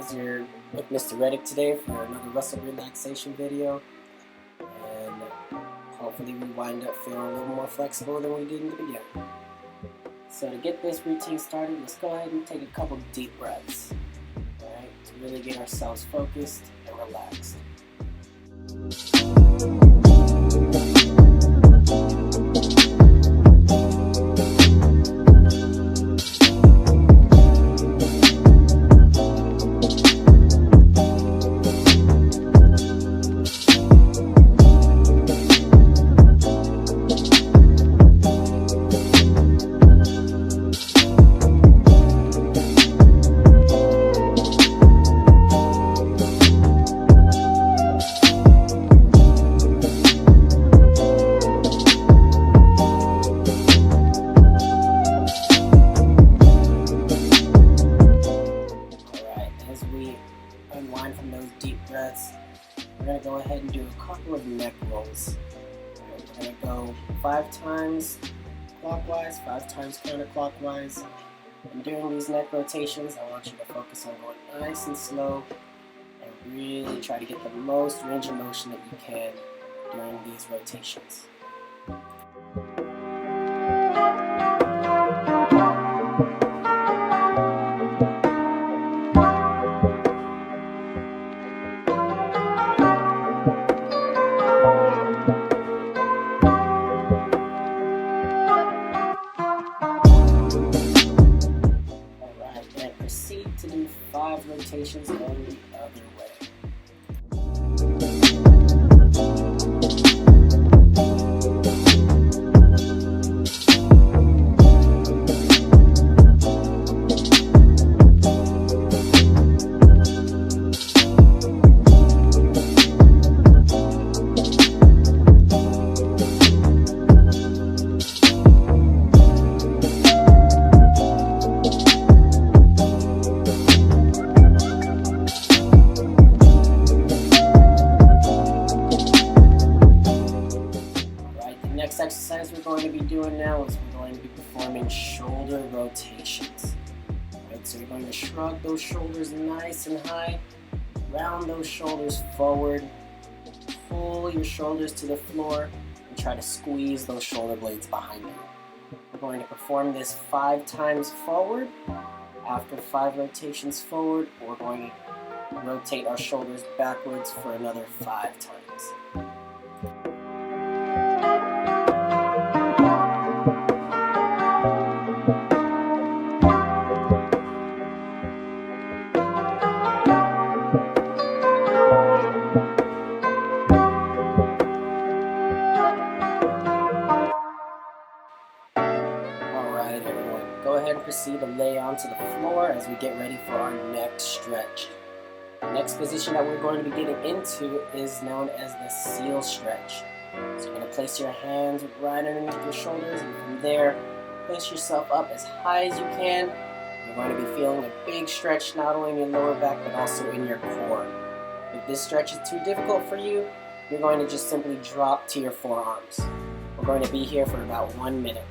guys, you're with Mr. Reddick today for another Russell relaxation video, and hopefully we wind up feeling a little more flexible than we did in the beginning. So to get this routine started, let's go ahead and take a couple deep breaths, alright, to really get ourselves focused and relaxed. Unwind from those deep breaths, we're going to go ahead and do a couple of neck rolls. We're going to go 5 times clockwise, 5 times counterclockwise. And during these neck rotations, I want you to focus on going nice and slow and really try to get the most range of motion that you can during these rotations. Proceed to do 5 rotations going the other way. Next exercise we're going to be doing now is we're going to be performing shoulder rotations. Alright, so you're going to shrug those shoulders nice and high, round those shoulders forward, pull your shoulders to the floor, and try to squeeze those shoulder blades behind you. We're going to perform this 5 times forward. After 5 rotations forward, we're going to rotate our shoulders backwards for another 5 times. Alright everyone, go ahead and proceed to lay onto the floor as we get ready for our next stretch. The next position that we're going to be getting into is known as the seal stretch. So you're going to place your hands right underneath your shoulders, and from there, place yourself up as high as you can. You're going to be feeling a big stretch not only in your lower back but also in your core. If this stretch is too difficult for you, you're going to just simply drop to your forearms. We're going to be here for about 1 minute.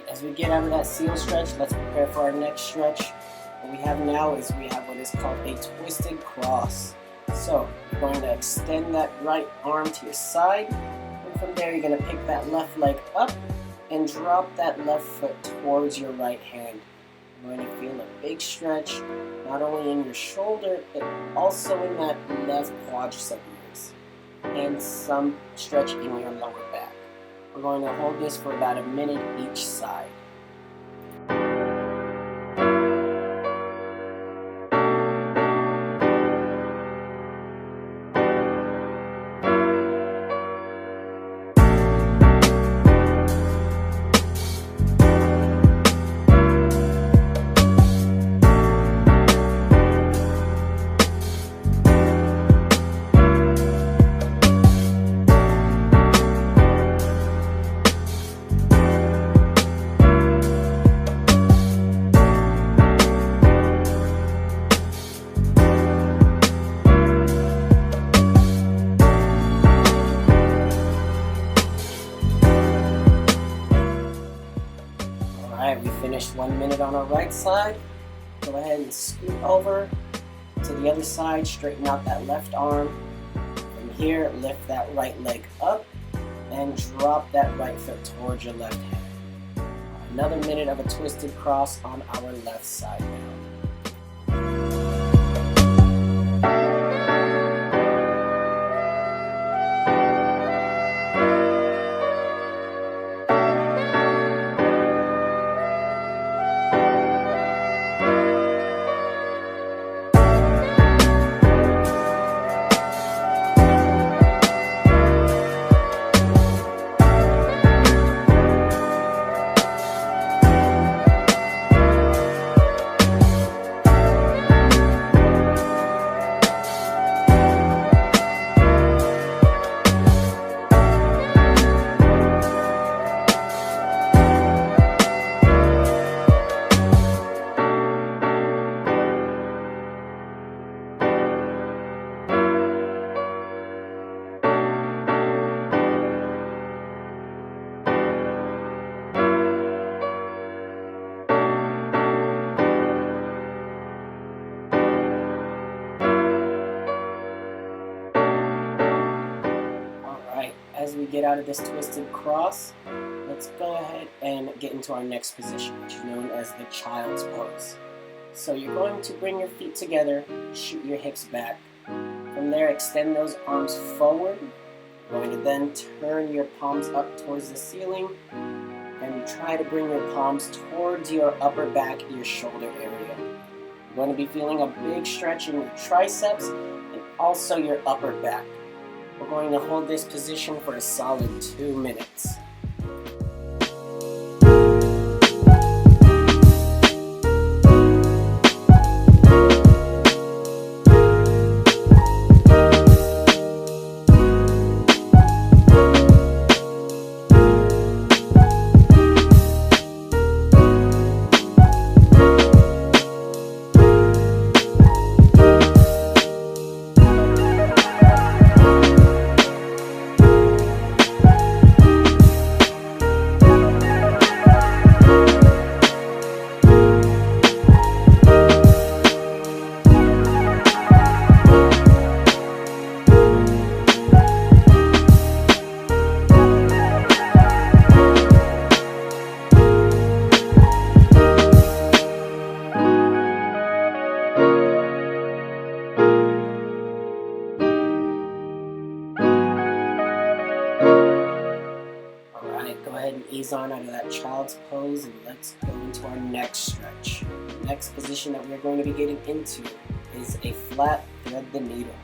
As we get out of that seal stretch, let's prepare for our next stretch. What we have now is we have what is called a twisted cross. So you're going to extend that right arm to your side, and from there you're going to pick that left leg up and drop that left foot towards your right hand. You're going to feel a big stretch, not only in your shoulder, but also in that left quadricep of yours, and some stretch in your lower back. We're going to hold this for about a minute each side. Alright, we finished 1 minute on our right side. Go ahead and scoot over to the other side, straighten out that left arm. From here, lift that right leg up and drop that right foot towards your left hand. Another minute of a twisted cross on our left side now. As we get out of this twisted cross, let's go ahead and get into our next position, which is known as the child's pose. So you're going to bring your feet together, shoot your hips back. From there, extend those arms forward. You're going to then turn your palms up towards the ceiling and try to bring your palms towards your upper back, your shoulder area. You're going to be feeling a big stretch in your triceps and also your upper back. We're going to hold this position for a solid 2 minutes. Go ahead and ease on out of that child's pose and let's go into our next stretch. The next position that we're going to be getting into is a flat thread the needle.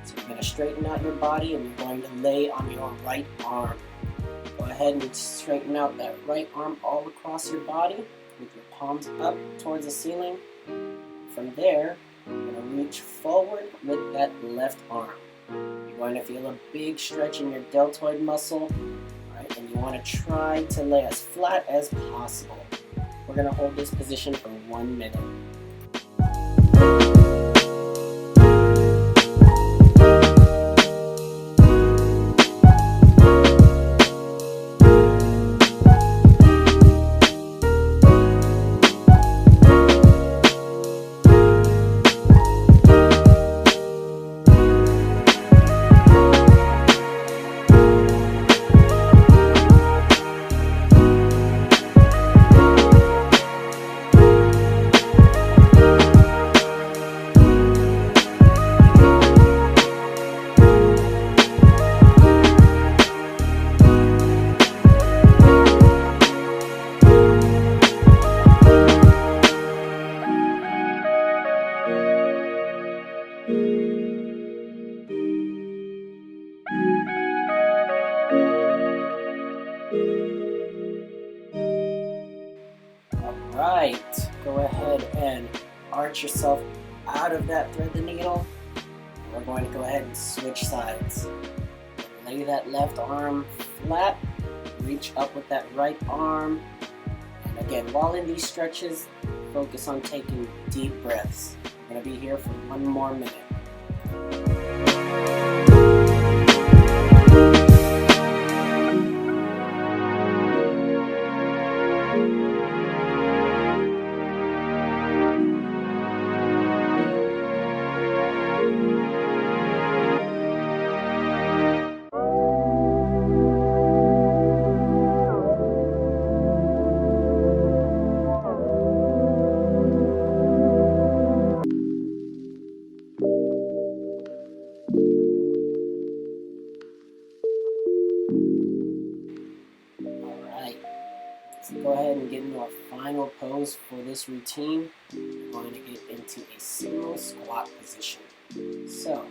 So you're going to straighten out your body and you're going to lay on your right arm. Go ahead and straighten out that right arm all across your body with your palms up towards the ceiling. From there, you're going to reach forward with that left arm. You're going to feel a big stretch in your deltoid muscle. And you want to try to lay as flat as possible. We're going to hold this position for 1 minute. right, go ahead and arch yourself out of that thread the needle. We're going to go ahead and switch sides. Lay that left arm flat, reach up with that right arm. And again, while in these stretches, focus on taking deep breaths. We're going to be here for 1 more minute. Go ahead and get into our final pose for this routine. We're going to get into a sumo squat position. So,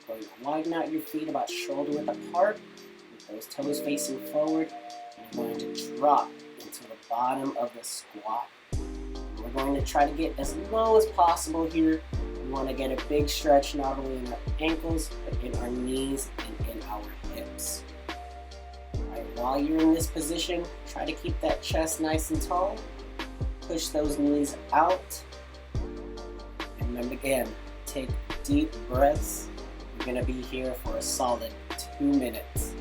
you're going to widen out your feet about shoulder width apart, with those toes facing forward, and you're going to drop into the bottom of the squat. We're going to try to get as low as possible here. We want to get a big stretch not only in our ankles, but in our knees and in our hips. While you're in this position, try to keep that chest nice and tall. Push those knees out. And remember again, take deep breaths. You're going to be here for a solid 2 minutes.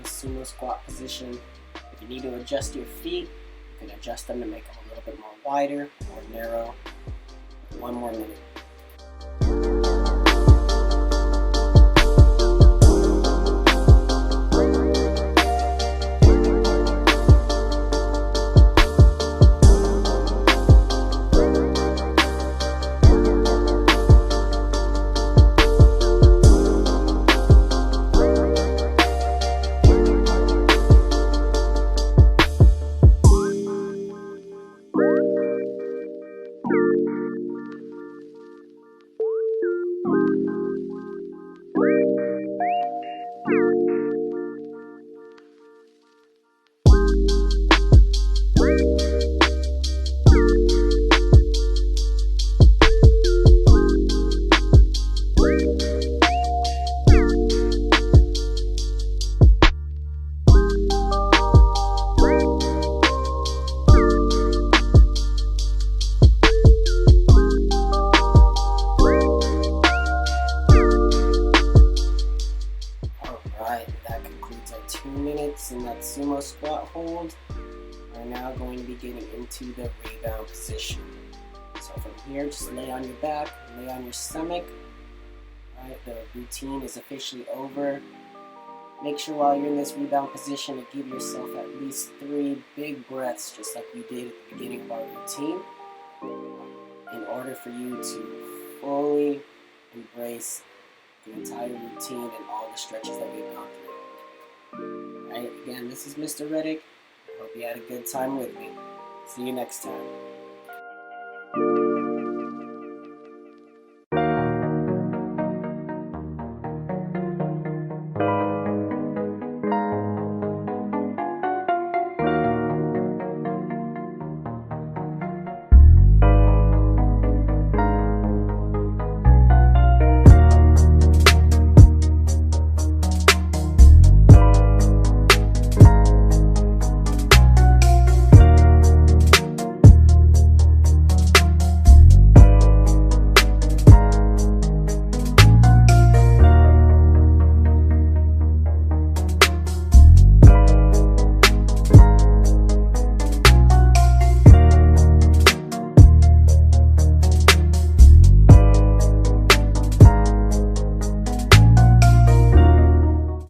Sumo squat position. If you need to adjust your feet, you can adjust them to make them a little bit more wider, more narrow. 1 more minute. That concludes our 2 minutes in that sumo squat hold. We're now going to be getting into the rebound position. So from here, just lay on your back, lay on your stomach. Alright, the routine is officially over. Make sure while you're in this rebound position to give yourself at least 3 big breaths, just like we did at the beginning of our routine, in order for you to fully embrace the entire routine and all the stretches that we've gone through. Alright, again, this is Mr. Reddick. Hope you had a good time with me. See you next time.